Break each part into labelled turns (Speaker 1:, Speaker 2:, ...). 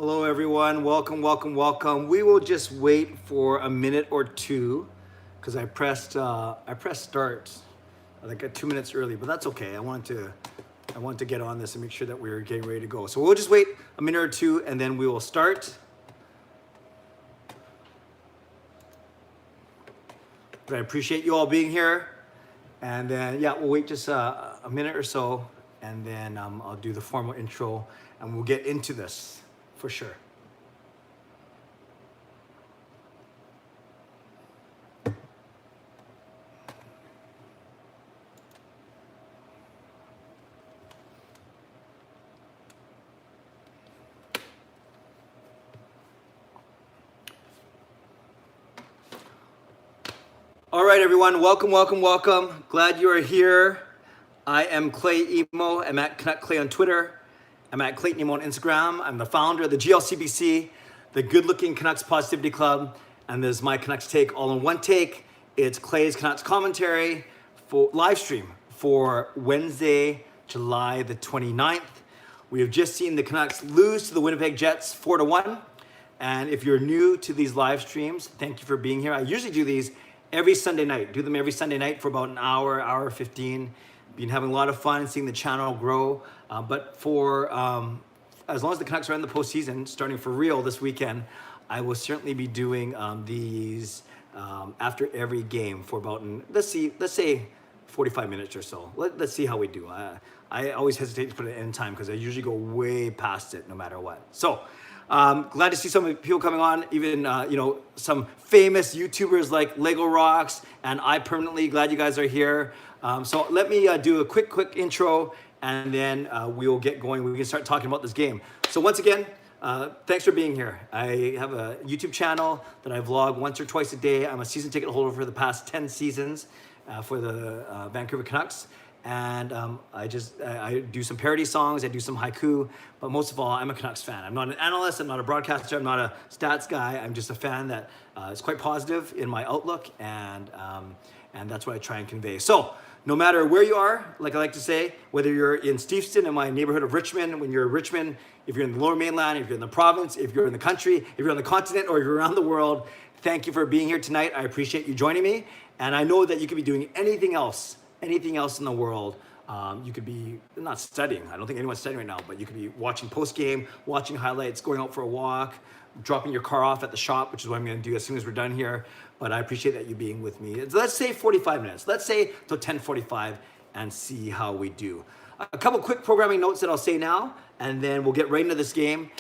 Speaker 1: Hello, everyone. Welcome, welcome, welcome. We will just wait for a minute or two because I pressed start like 2 minutes early, but that's okay. I want to get on this and make sure that we're getting ready to go. So we'll just wait a minute or two and then we will start. But I appreciate you all being here. And then, yeah, we'll wait just a minute or so and then I'll do the formal intro and we'll get into this for sure. All right, everyone, welcome, welcome, welcome. Glad you are here. I am Clay Emo. I'm at Canuck Clay on Twitter. I'm at Clayton Emo on Instagram. I'm the founder of the GLCBC, the Good Looking Canucks Positivity Club, and this is my Canucks take all in one take. It's Clay's Canucks commentary for live stream for Wednesday, July the 29th. We have just seen the Canucks lose to the Winnipeg Jets 4-1. And if you're new to these live streams, thank you for being here. I usually do these every Sunday night. Do them every Sunday night for about an hour 15. Been having a lot of fun seeing the channel grow. But for as long as the Canucks are in the postseason, starting for real this weekend, I will certainly be doing these after every game for about, let's say 45 minutes or so. Let's see how we do. I always hesitate to put an end time because I usually go way past it no matter what. So glad to see some people coming on, even some famous YouTubers like Lego Rocks and I Permanently. Glad you guys are here. So let me do a quick intro and then we'll get going. We can start talking about this game. So once again, thanks for being here. I have a YouTube channel that I vlog once or twice a day. I'm a season ticket holder for the past 10 seasons for the Vancouver Canucks. And I do some parody songs, I do some haiku, but most of all, I'm a Canucks fan. I'm not an analyst, I'm not a broadcaster, I'm not a stats guy. I'm just a fan that is quite positive in my outlook, and that's what I try and convey. So no matter where you are, like I like to say, whether you're in Steveston, in my neighborhood of Richmond, when you're in Richmond, if you're in the Lower Mainland, if you're in the province, if you're in the country, if you're on the continent, or if you're around the world, thank you for being here tonight. I appreciate you joining me, and I know that you could be doing anything else in the world. You could be not studying. I don't think anyone's studying right now, but you could be watching Postgame, watching highlights, going out for a walk, dropping your car off at the shop, which is what I'm going to do as soon as we're done here. But I appreciate that you being with me. Let's say 45 minutes. Let's say till 10:45 and see how we do. A couple quick programming notes that I'll say now, and then we'll get right into this game.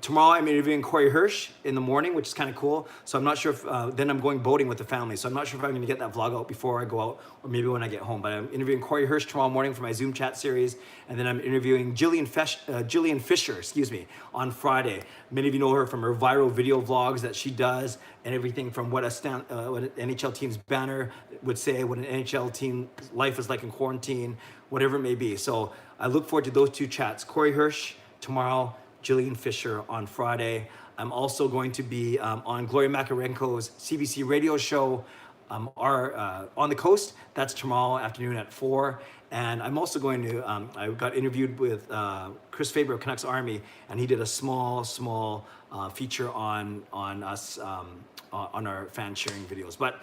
Speaker 1: Tomorrow I'm interviewing Corey Hirsch in the morning, which is kind of cool. So I'm not sure if, then I'm going boating with the family. So I'm not sure if I'm gonna get that vlog out before I go out or maybe when I get home. But I'm interviewing Corey Hirsch tomorrow morning for my Zoom chat series. And then I'm interviewing Jillian Fisher, on Friday. Many of you know her from her viral video vlogs that she does and everything from what what an NHL team's banner would say, what an NHL team life is like in quarantine, whatever it may be. So I look forward to those two chats. Corey Hirsch tomorrow, Jillian Fisher on Friday. I'm also going to be on Gloria Makarenko's CBC radio show, On the Coast. That's tomorrow afternoon at 4. And I'm also going to, I got interviewed with Chris Faber of Canucks Army, and he did a small feature on us, on our fan sharing videos. But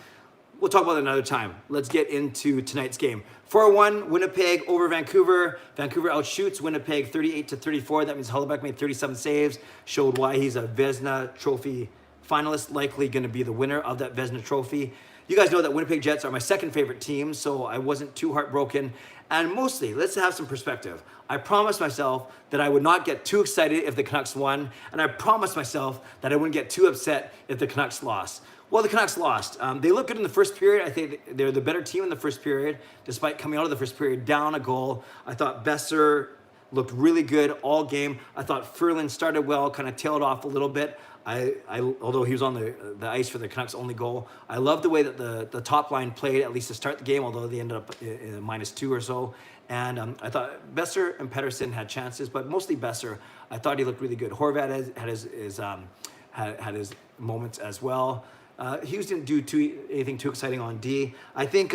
Speaker 1: we'll talk about it another time. Let's get into tonight's game. 4-1, Winnipeg over Vancouver. Vancouver outshoots Winnipeg 38-34. That means Hellebuyck made 37 saves, showed why he's a Vezina Trophy finalist, likely going to be the winner of that Vezina Trophy. You guys know that Winnipeg Jets are my second favorite team, so I wasn't too heartbroken. And mostly, let's have some perspective. I promised myself that I would not get too excited if the Canucks won, and I promised myself that I wouldn't get too upset if the Canucks lost. Well, the Canucks lost. They looked good in the first period. I think they're the better team in the first period, despite coming out of the first period down a goal. I thought Besser looked really good all game. I thought Ferland started well, kind of tailed off a little bit. Although he was on the ice for the Canucks' only goal. I love the way that the top line played, at least to start the game, although they ended up in -2 or so. And I thought Besser and Pettersson had chances, but mostly Besser. I thought he looked really good. Horvat had his moments as well. Hughes didn't do anything too exciting on D. I think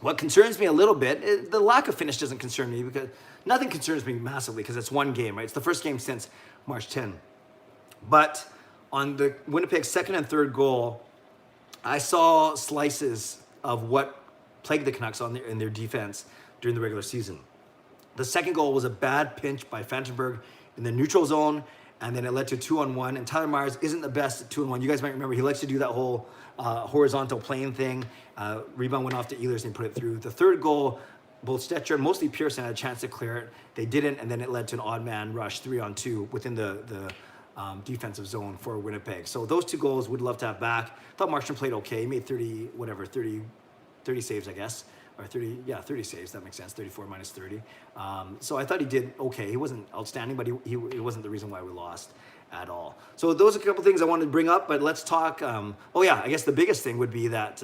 Speaker 1: what concerns me a little bit, the lack of finish doesn't concern me because Nothing concerns me massively because it's one game, right? It's the first game since March 10. But on the Winnipeg second and third goal, I saw slices of what plagued the Canucks in their defense during the regular season. The second goal was a bad pinch by Fantenberg in the neutral zone, and then it led to 2-on-1. And Tyler Myers isn't the best at 2-on-1. You guys might remember he likes to do that whole horizontal plane thing. Rebound went off to Ehlers and he put it through. The third goal, both Stetcher and mostly Pearson had a chance to clear it. They didn't, and then it led to an odd man rush 3-on-2 within the defensive zone for Winnipeg. So those two goals would love to have back. Thought Marchand played okay. He made 30 saves, I guess. Or 30 saves, that makes sense, 34 minus 30. So I thought he did okay. He wasn't outstanding, but he wasn't the reason why we lost at all. So those are a couple things I wanted to bring up, but let's talk. I guess the biggest thing would be that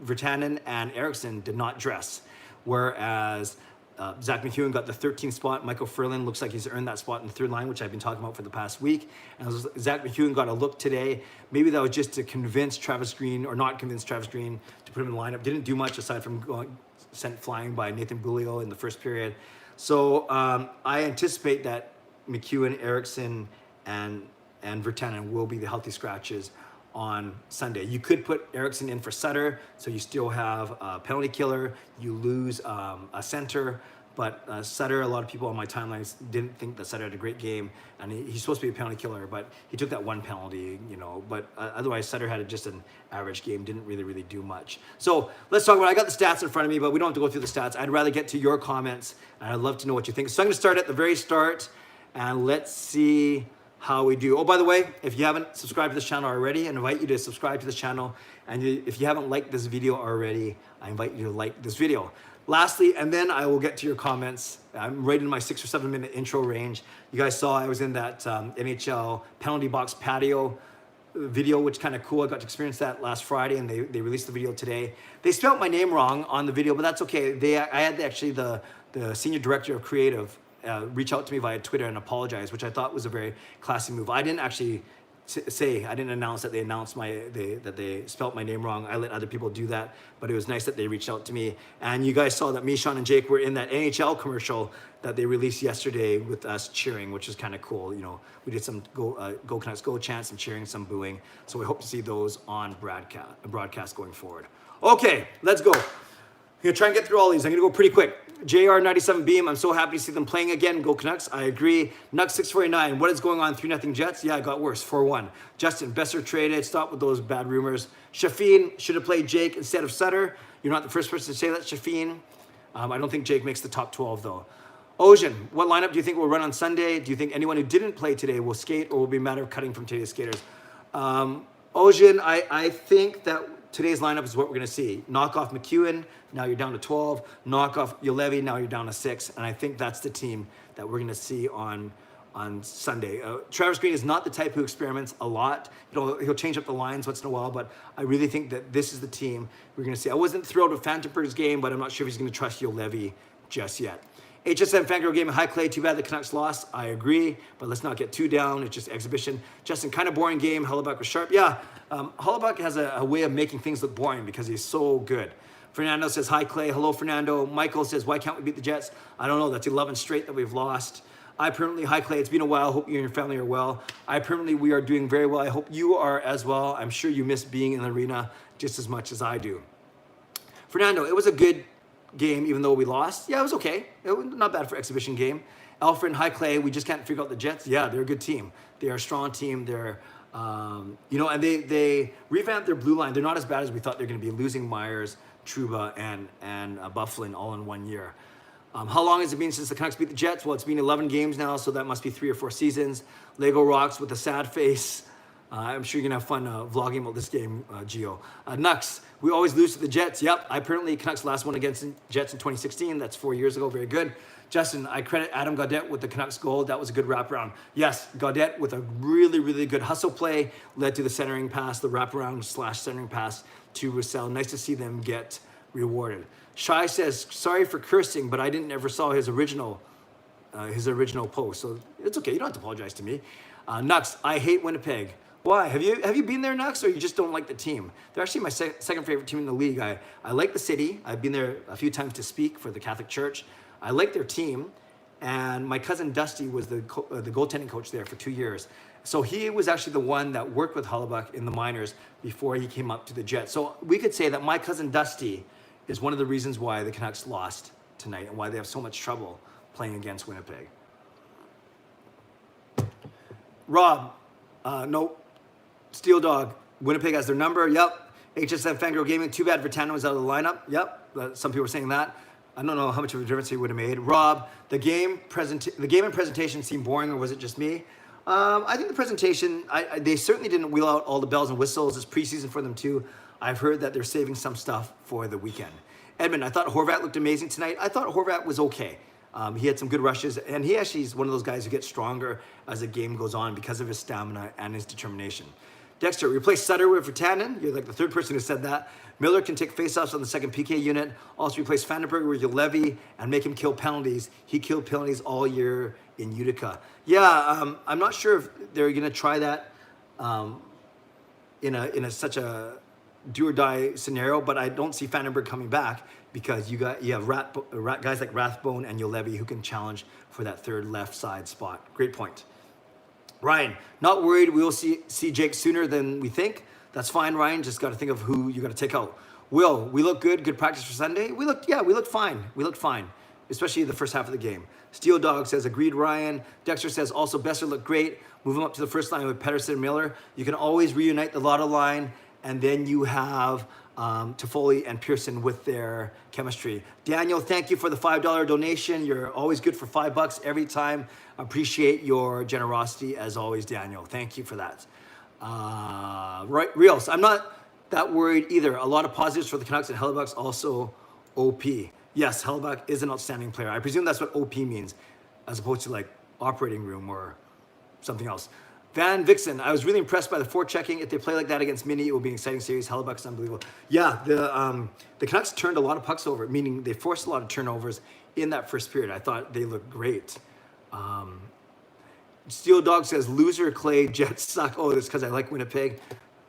Speaker 1: Virtanen and Eriksson did not dress, whereas Zach McEwen got the 13th spot. Michael Furlan looks like he's earned that spot in the third line, which I've been talking about for the past week. And Zach McEwen got a look today. Maybe that was just to convince Travis Green, or not convince Travis Green to put him in the lineup. Didn't do much aside from going sent flying by Nathan Beaulieu in the first period. So I anticipate that McEwen, Eriksson, and Virtanen will be the healthy scratches on Sunday. You could put Eriksson in for Sutter, so you still have a penalty killer. You lose a center, but Sutter, a lot of people on my timelines didn't think that Sutter had a great game, and he's supposed to be a penalty killer, but he took that one penalty, but otherwise Sutter had just an average game, didn't really do much. So let's talk about, I got the stats in front of me, but we don't have to go through the stats. I'd rather get to your comments, and I'd love to know what you think. So I'm gonna start at the very start, and let's see how we do. Oh, by the way, if you haven't subscribed to this channel already, I invite you to subscribe to this channel. And if you haven't liked this video already, I invite you to like this video. Lastly, and then I will get to your comments. I'm right in my 6 or 7 minute intro range. You guys saw I was in that NHL penalty box patio video, which kind of cool. I got to experience that last Friday, and they released the video today. They spelled my name wrong on the video, but that's okay. I had actually the senior director of creative reach out to me via Twitter and apologize, which I thought was a very classy move. I didn't actually I didn't announce that that they spelt my name wrong. I let other people do that, but it was nice that they reached out to me. And you guys saw that me, Sean, and Jake were in that NHL commercial that they released yesterday with us cheering, which is kind of cool. We did some go Canucks go chants, some cheering, some booing. So we hope to see those on broadcast going forward. Okay, let's go. I'm gonna try and get through all these. I'm gonna go pretty quick. JR 97 Beam, I'm so happy to see them playing again. Go Canucks, I agree. Nux 649, what is going on? 3-0 Jets? Yeah, it got worse, 4-1. Justin, Besser traded, stop with those bad rumors. Shafeen should have played Jake instead of Sutter. You're not the first person to say that, Shafeen. I don't think Jake makes the top 12 though. Ocean, what lineup do you think will run on Sunday? Do you think anyone who didn't play today will skate, or will be a matter of cutting from today's skaters? Ocean, I think that today's lineup is what we're going to see. Knock off McEwen, now you're down to 12. Knock off Ulevi, now you're down to 6. And I think that's the team that we're going to see on Sunday. Travis Green is not the type who experiments a lot. He'll change up the lines once in a while, but I really think that this is the team we're going to see. I wasn't thrilled with Fantenberg's game, but I'm not sure if he's going to trust Ulevi just yet. HSM Fangirl game, hi Clay, too bad the Canucks lost. I agree, but let's not get too down. It's just exhibition. Justin, kind of boring game. Hellebuck was sharp. Yeah, Hellebuck has a way of making things look boring because he's so good. Fernando says, hi Clay. Hello, Fernando. Michael says, why can't we beat the Jets? I don't know. That's 11 straight that we've lost. Hi Clay. It's been a while. Hope you and your family are well. We are doing very well. I hope you are as well. I'm sure you miss being in the arena just as much as I do. Fernando, it was a good game, even though we lost. Yeah, it was okay. It was not bad for exhibition game. Alfred, hi Clay. We just can't figure out the Jets. Yeah, they're a good team. They are a strong team. They're, and they revamped their blue line. They're not as bad as we thought they're going to be, losing Myers, Trouba, and Bufflin all in 1 year. How long has it been since the Canucks beat the Jets? Well, it's been 11 games now, so that must be 3 or 4 seasons. Lego Rocks with a sad face. I'm sure you're going to have fun vlogging about this game, Gio. Nux, we always lose to the Jets. Yep, Canucks last one against the Jets in 2016. That's 4 years ago. Very good. Justin, I credit Adam Gaudette with the Canucks goal. That was a good wraparound. Yes, Gaudette with a really, really good hustle play led to the centering pass, the wraparound / centering pass to Roussel. Nice to see them get rewarded. Shai says, sorry for cursing, but I never saw his original post. So it's okay. You don't have to apologize to me. Nux, I hate Winnipeg. Why? Have you been there, Nux, or you just don't like the team? They're actually my second favorite team in the league. I like the city. I've been there a few times to speak for the Catholic Church. I like their team, And my cousin Dusty was the goaltending coach there for 2 years. So he was actually the one that worked with Hellebuyck in the minors before he came up to the Jets. So we could say that my cousin Dusty is one of the reasons why the Canucks lost tonight and why they have so much trouble playing against Winnipeg. Rob, no, Steel Dog, Winnipeg has their number. Yep. HSN Fangirl Gaming, too bad Vertanen was out of the lineup. Yep. Some people were saying that. I don't know how much of a difference he would have made. Rob, the game and presentation seemed boring, or was it just me? I think the presentation, they certainly didn't wheel out all the bells and whistles. It's preseason for them too. I've heard that they're saving some stuff for the weekend. Edmund, I thought Horvat looked amazing tonight. I thought Horvat was okay. He had some good rushes, and he actually is one of those guys who gets stronger as the game goes on because of his stamina and his determination. Dexter, replace Sutter with Vertanen. You're like the third person who said that. Miller can take faceoffs on the second PK unit. Also replace Vandenberg with Levy and make him kill penalties. He killed penalties all year in Utica. Yeah, I'm not sure if they're going to try that in such a do or die scenario, but I don't see Vandenberg coming back because you have guys like Rathbone and Julevi who can challenge for that third left side spot. Great point. Ryan, not worried we will see Jake sooner than we think. That's fine, Ryan. Just got to think of who you got to take out. Will, we look good. Good practice for Sunday. We looked fine. We looked fine, especially the first half of the game. Steel Dog says, agreed, Ryan. Dexter says, also Besser looked great. Move him up to the first line with Pedersen and Miller. You can always reunite the Lotta line, and then you have Toffoli and Pearson with their chemistry. Daniel, thank you for the $5 donation. You're always good for $5 every time. Appreciate your generosity as always, Daniel. Thank you for that. Right, Rios, I'm not that worried either. A lot of positives for the Canucks, and Hellebuyck's also OP. Yes, Hellebuyck is an outstanding player. I presume that's what OP means, as opposed to like operating room or something else. Van Vixen, I was really impressed by the forechecking. If they play like that against Mini, it will be an exciting series. Hellebuyck's unbelievable. Yeah, the Canucks turned a lot of pucks over, meaning they forced a lot of turnovers in that first period. I thought they looked great. Steel Dog says, loser Clay, Jets suck. Oh, that's because I like Winnipeg.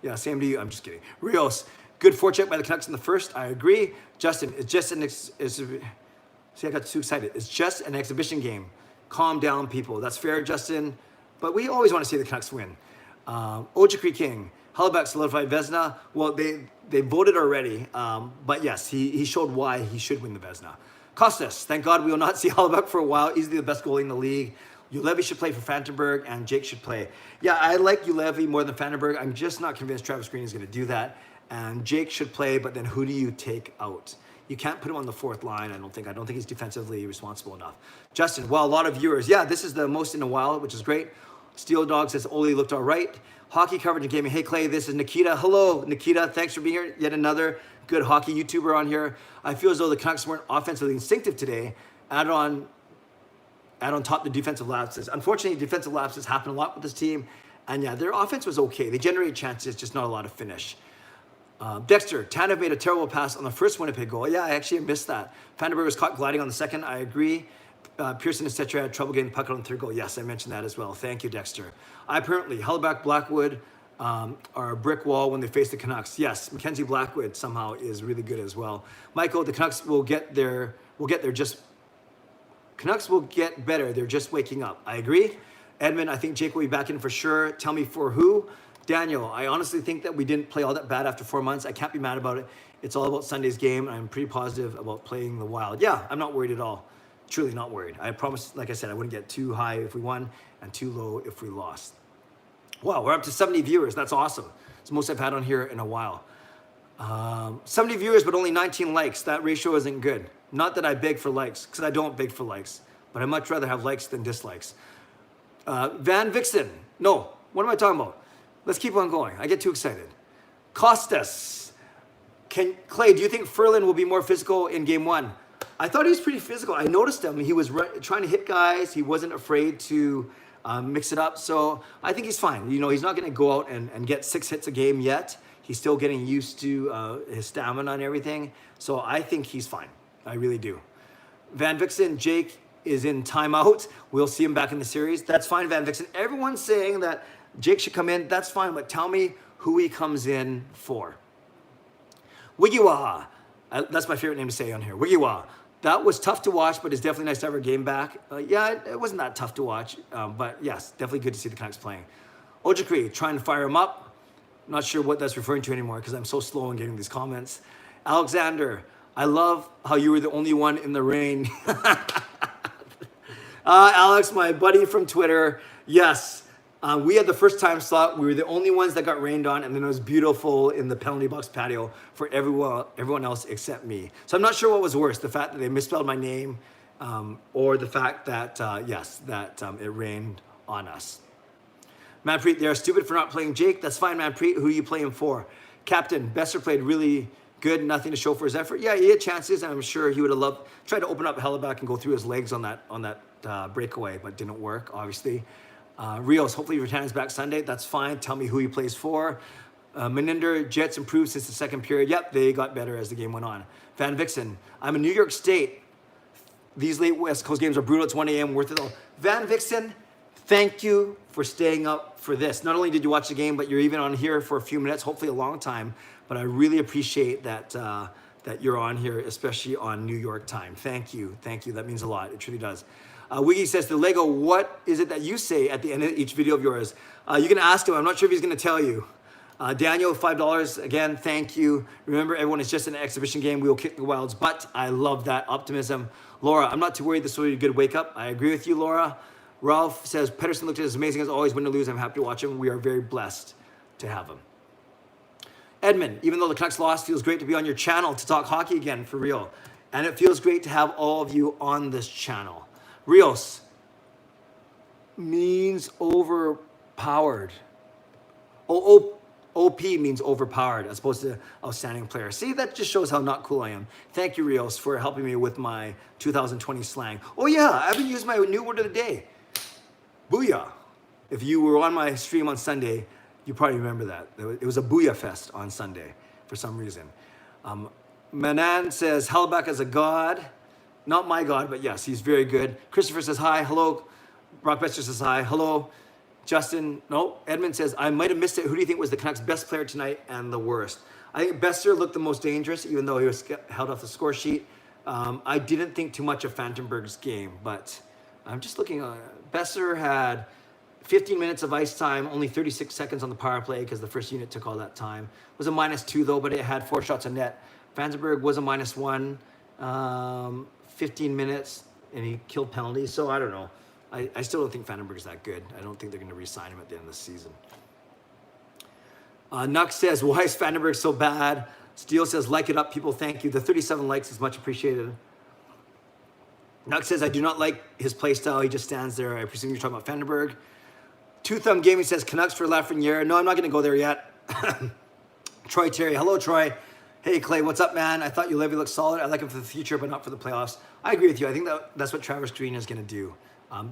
Speaker 1: Yeah, same to you. I'm just kidding. Rios, good forecheck by the Canucks in the first. I agree. Justin, it's just see, I got too excited. It's just an exhibition game. Calm down, people. That's fair, Justin. But we always want to see the Canucks win. Ojikri King, Hellebuyck solidified Vezina. Well, they voted already. But yes, he showed why he should win the Vezina. Costas, thank God we will not see Hellebuyck for a while. Easily the best goalie in the league. Julevi should play for Vandenberg, and Jake should play. Yeah, I like Julevi more than Vandenberg. I'm just not convinced Travis Green is going to do that. And Jake should play, but then who do you take out? You can't put him on the fourth line, I don't think. I don't think he's defensively responsible enough. Justin, well, a lot of viewers. Yeah, this is the most in a while, which is great. Steel Dog says, Ole looked all right. Hockey coverage and gaming. Hey, Clay, this is Nikita. Hello, Nikita. Thanks for being here. Yet another good hockey YouTuber on here. I feel as though the Canucks weren't offensively instinctive today. Add on top the defensive lapses. Unfortunately, defensive lapses happen a lot with this team. And yeah, their offense was okay. They generated chances, just not a lot of finish. Dexter, Tanev made a terrible pass on the first Winnipeg goal. Yeah, I actually missed that. Vandenberg was caught gliding on the second. I agree. Pearson and Stetra had trouble getting the puck on the third goal. Yes, I mentioned that as well. Thank you, Dexter. Apparently, Hellebuyck, Blackwood are a brick wall when they face the Canucks. Yes, Mackenzie Blackwood somehow is really good as well. Michael, the Canucks will get there. Canucks will get better. They're just waking up. I agree. Edmund, I think Jake will be back in for sure. Tell me for who? Daniel, I honestly think that we didn't play all that bad after 4 months. I can't be mad about it. It's all about Sunday's game. I'm pretty positive about playing the Wild. Yeah, I'm not worried at all. Truly not worried. I promised, like I said, I wouldn't get too high if we won and too low if we lost. Wow, we're up to 70 viewers. That's awesome. It's the most I've had on here in a while. 70 viewers, but only 19 likes. That ratio isn't good. Not that I beg for likes, because I don't beg for likes. But I'd much rather have likes than dislikes. Van Vixen. No, what am I talking about? Let's keep on going. I get too excited. Costas. Clay, do you think Ferland will be more physical in game one? I thought he was pretty physical. I noticed him. He was trying to hit guys. He wasn't afraid to mix it up. So I think he's fine. You know, he's not going to go out and get 6 hits a game yet. He's still getting used to his stamina and everything. So I think he's fine. I really do. Van Vixen, Jake is in timeout. We'll see him back in the series. That's fine, Van Vixen. Everyone's saying that Jake should come in. That's fine, but tell me who he comes in for. Wigiwa. That's my favorite name to say on here. Wigiwa. That was tough to watch, but it's definitely nice to have our game back. Yeah, it wasn't that tough to watch, but yes, definitely good to see the Canucks playing. Ojakri, trying to fire him up. Not sure what that's referring to anymore because I'm so slow in getting these comments. Alexander, I love how you were the only one in the rain. Alex, my buddy from Twitter, yes. We had the first time slot. We were the only ones that got rained on, and then it was beautiful in the penalty box patio for everyone else except me. So I'm not sure what was worse, the fact that they misspelled my name or the fact that, it rained on us. Manpreet, they're stupid for not playing Jake. That's fine, Manpreet. Who are you playing for? Captain, Besser played really good. Nothing to show for his effort. Yeah, he had chances, and I'm sure he would have loved, tried to open up Hellebuck and go through his legs on that breakaway, but didn't work, obviously. Rios, hopefully Virtanen's back Sunday. That's fine. Tell me who he plays for. Meninder, Jets improved since the second period. Yep, they got better as the game went on. Van Vixen, I'm in New York State. These late West Coast games are brutal. It's 1 a.m. Worth it all. Van Vixen, thank you for staying up for this. Not only did you watch the game, but you're even on here for a few minutes, hopefully a long time. But I really appreciate that that you're on here, especially on New York time. Thank you. Thank you. That means a lot. It truly does. Wiggy says to Lego, what is it that you say at the end of each video of yours? You can ask him. I'm not sure if he's going to tell you. Daniel, $5. Again, thank you. Remember, everyone, it's just an exhibition game. We will kick the Wild's butt. I love that optimism. Laura, I'm not too worried. This will be a good wake up. I agree with you, Laura. Ralph says, Pettersson looked as amazing as always. Win or lose, I'm happy to watch him. We are very blessed to have him. Edmund, even though the Canucks lost, feels great to be on your channel to talk hockey again, for real. And it feels great to have all of you on this channel. Rios means overpowered. OP means overpowered as opposed to outstanding player. See, that just shows how not cool I am. Thank you, Rios, for helping me with my 2020 slang. Oh yeah, I haven't used my new word of the day. Booyah. If you were on my stream on Sunday, you probably remember that. It was a booyah fest on Sunday for some reason. Manan says, Hellebuck as a god. Not my God, but yes, he's very good. Christopher says hi, hello. Brock Bester says hi, hello. Justin, no. Edmund says, I might have missed it. Who do you think was the Canucks' best player tonight and the worst? I think Bester looked the most dangerous, even though he was held off the score sheet. I didn't think too much of Fantenberg's game, but I'm just looking. Bester had 15 minutes of ice time, only 36 seconds on the power play because the first unit took all that time. It was a -2 though, but it had 4 shots on net. Fantenberg was a -1. 15 minutes, and he killed penalties. So I don't know. I still don't think Fantenberg is that good. I don't think they're going to re-sign him at the end of the season. Nux says, why is Fantenberg so bad? Steele says, like it up, people. Thank you. The 37 likes is much appreciated. Nux says, I do not like his play style. He just stands there. I presume you're talking about Fantenberg. Two Thumb Gaming says, Canucks for Lafreniere. No, I'm not going to go there yet. Troy Terry. Hello, Troy. Hey, Clay, what's up, man? I thought Ulevy looked solid. I like him for the future, but not for the playoffs. I agree with you. I think that's what Travis Green is going to do.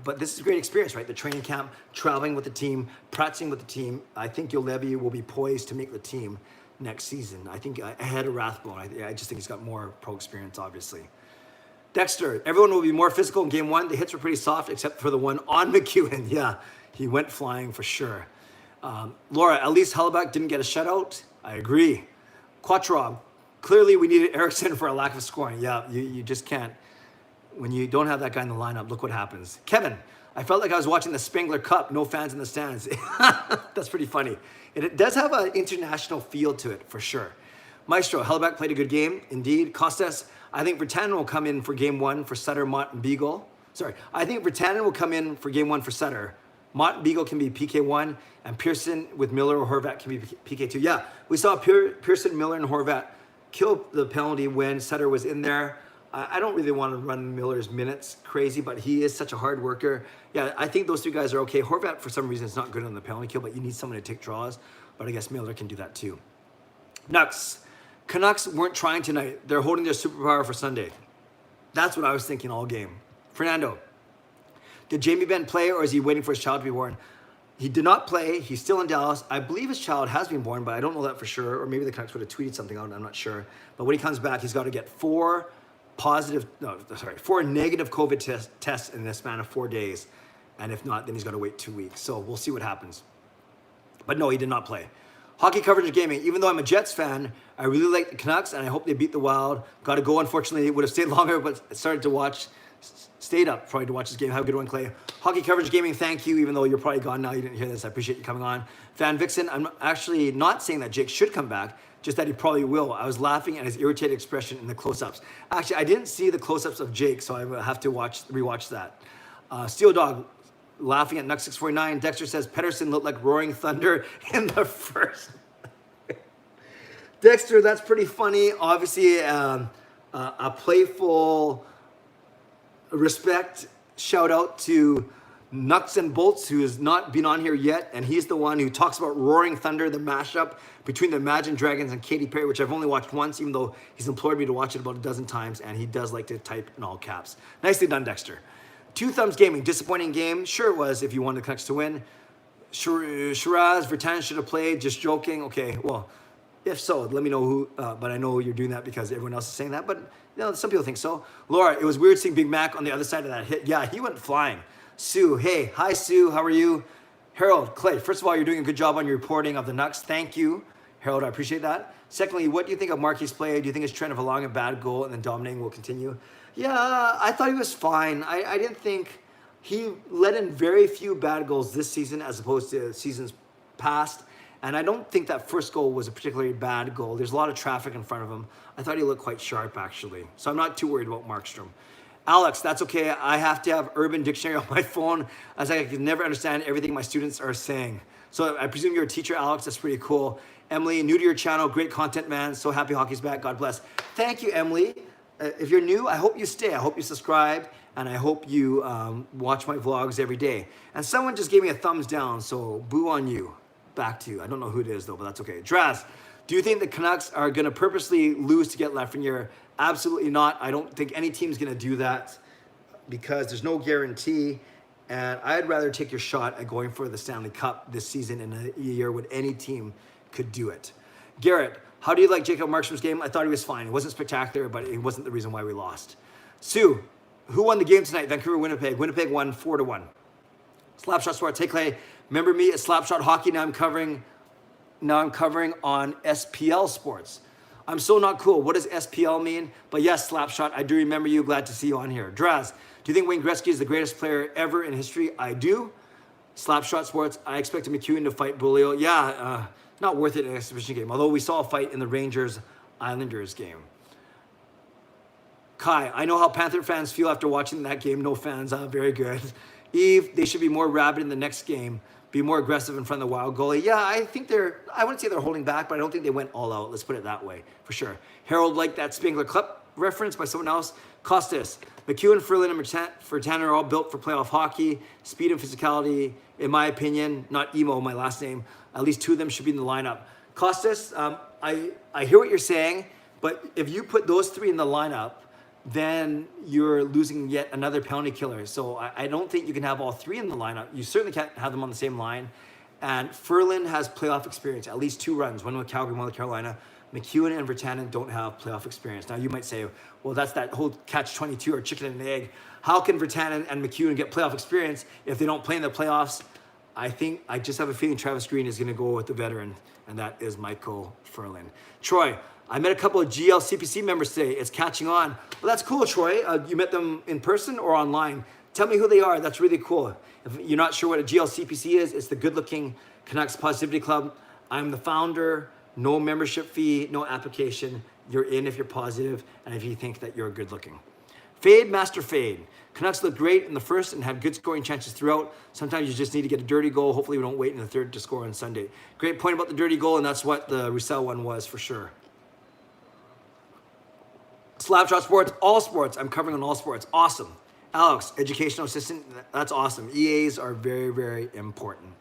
Speaker 1: But this is a great experience, right? The training camp, traveling with the team, practicing with the team. I think Ulevy will be poised to make the team next season. I think ahead of Rathbone. I just think he's got more pro experience, obviously. Dexter, everyone will be more physical in game one. The hits were pretty soft, except for the one on McEwen. Yeah, he went flying for sure. Laura, at least Hellebuck didn't get a shutout. I agree. Quattrog, clearly we needed Eriksson for a lack of scoring. Yeah, you just can't. When you don't have that guy in the lineup, look what happens. Kevin, I felt like I was watching the Spengler Cup, no fans in the stands. That's pretty funny. And it does have an international feel to it, for sure. Maestro, Hellebuck played a good game, indeed. Costas, I think Virtanen will come in for game one for Sutter, Mott, and Beagle. Sorry, I think Virtanen will come in for game one for Sutter. Mott and Beagle can be PK1, and Pearson with Miller or Horvat can be PK2. Yeah, we saw Pearson, Miller, and Horvat kill the penalty when Sutter was in there. I don't really want to run Miller's minutes crazy, but he is such a hard worker. Yeah, I think those two guys are okay. Horvat, for some reason, is not good on the penalty kill, but you need someone to take draws. But I guess Miller can do that too. Nux. Canucks weren't trying tonight. They're holding their superpower for Sunday. That's what I was thinking all game. Fernando. Did Jamie Benn play, or is he waiting for his child to be born? He did not play. He's still in Dallas. I believe his child has been born, but I don't know that for sure. Or maybe the Canucks would have tweeted something out. I'm not sure. But when he comes back, he's got to get 4 negative COVID tests in the span of 4 days. And if not, then he's got to wait 2 weeks. So we'll see what happens. But no, he did not play. Hockey coverage of gaming. Even though I'm a Jets fan, I really like the Canucks, and I hope they beat the Wild. Got to go, unfortunately. Would have stayed longer, but stayed up probably to watch this game. Have a good one, Clay. Hockey coverage gaming, thank you, even though you're probably gone now. You didn't hear this. I appreciate you coming on. Fan Vixen, I'm actually not saying that Jake should come back, just that he probably will. I was laughing at his irritated expression in the close-ups. Actually, I didn't see the close-ups of Jake, so I will have to rewatch that. Steel Dog, laughing at Nuck 649. Dexter says Pedersen looked like Roaring Thunder in the first. Dexter, that's pretty funny. Obviously, a playful respect shout out to Nuts and Bolts, who has not been on here yet, and he's the one who talks about Roaring Thunder, the mashup between the Imagine Dragons and Katy Perry, which I've only watched once, even though he's implored me to watch it about a dozen times, and he does like to type in all caps. Nicely done, Dexter. Two Thumbs Gaming, disappointing game. Sure it was if you wanted the Canucks to win. Shiraz, Vertanen should have played, just joking. Okay, well, if so, let me know who, but I know you're doing that because everyone else is saying that, but you know, some people think so. Laura, it was weird seeing Big Mac on the other side of that hit. Yeah, he went flying. Sue, hey, hi Sue, how are you? Harold, Clay, first of all, you're doing a good job on your reporting of the Nucks. Thank you, Harold, I appreciate that. Secondly, what do you think of Markey's play? Do you think his trend of allowing a bad goal and then dominating will continue? Yeah, I thought he was fine. I didn't think he let in very few bad goals this season as opposed to seasons past. And I don't think that first goal was a particularly bad goal. There's a lot of traffic in front of him. I thought he looked quite sharp, actually. So I'm not too worried about Markstrom. Alex, that's okay. I have to have Urban Dictionary on my phone as I can never understand everything my students are saying. So I presume you're a teacher, Alex. That's pretty cool. Emily, new to your channel. Great content, man. So happy hockey's back. God bless. Thank you, Emily. If you're new, I hope you stay. I hope you subscribe. And I hope you watch my vlogs every day. And someone just gave me a thumbs down, so boo on you. Back to you. I don't know who it is, though, but that's okay. Draz, do you think the Canucks are going to purposely lose to get Lafreniere? Absolutely not. I don't think any team's going to do that because there's no guarantee. And I'd rather take your shot at going for the Stanley Cup this season in a year when any team could do it. Garrett, how do you like Jacob Markstrom's game? I thought he was fine. It wasn't spectacular, but it wasn't the reason why we lost. Sue, who won the game tonight? Vancouver, Winnipeg. Winnipeg won 4-1. Slapshot Sports. Hey, Clay. Remember me at Slapshot Hockey? Now I'm covering on SPL Sports. I'm so not cool. What does SPL mean? But yes, Slapshot, I do remember you. Glad to see you on here. Draz, do you think Wayne Gretzky is the greatest player ever in history? I do. Slapshot Sports, I expect McEwen to fight Bulio. Yeah, not worth it in an exhibition game. Although we saw a fight in the Rangers-Islanders game. Kai, I know how Panther fans feel after watching that game. No fans, very good. Eve, they should be more rabid in the next game. Be more aggressive in front of the Wild goalie. Yeah, I think I wouldn't say they're holding back, but I don't think they went all out. Let's put it that way, for sure. Harold liked that Spangler Cup reference by someone else. Costas, McEwen, Ferland, and Vertanen are all built for playoff hockey. Speed and physicality, in my opinion, not emo, my last name. At least two of them should be in the lineup. Costas, I hear what you're saying, but if you put those three in the lineup, then you're losing yet another penalty killer. So I don't think you can have all three in the lineup. You certainly can't have them on the same line. And Ferland has playoff experience, at least 2 runs, one with Calgary, one with Carolina. McEwen and Vertanen don't have playoff experience. Now you might say, well, that's that whole catch-22 or chicken and egg. How can Vertanen and McEwen get playoff experience if they don't play in the playoffs? I just have a feeling Travis Green is going to go with the veteran, and that is Michael Ferland. Troy, I met a couple of GLCPC members today. It's catching on. Well, that's cool, Troy. You met them in person or online? Tell me who they are. That's really cool. If you're not sure what a GLCPC is, it's the Good Looking Canucks Positivity Club. I'm the founder. No membership fee, no application. You're in if you're positive and if you think that you're good looking. Fade, Master Fade. Canucks look great in the first and had good scoring chances throughout. Sometimes you just need to get a dirty goal. Hopefully we don't wait in the third to score on Sunday. Great point about the dirty goal, and that's what the Roussel one was for sure. Slapshot Sports, all sports. I'm covering on all sports. Awesome. Alex, educational assistant. That's awesome. EAs are very, very important.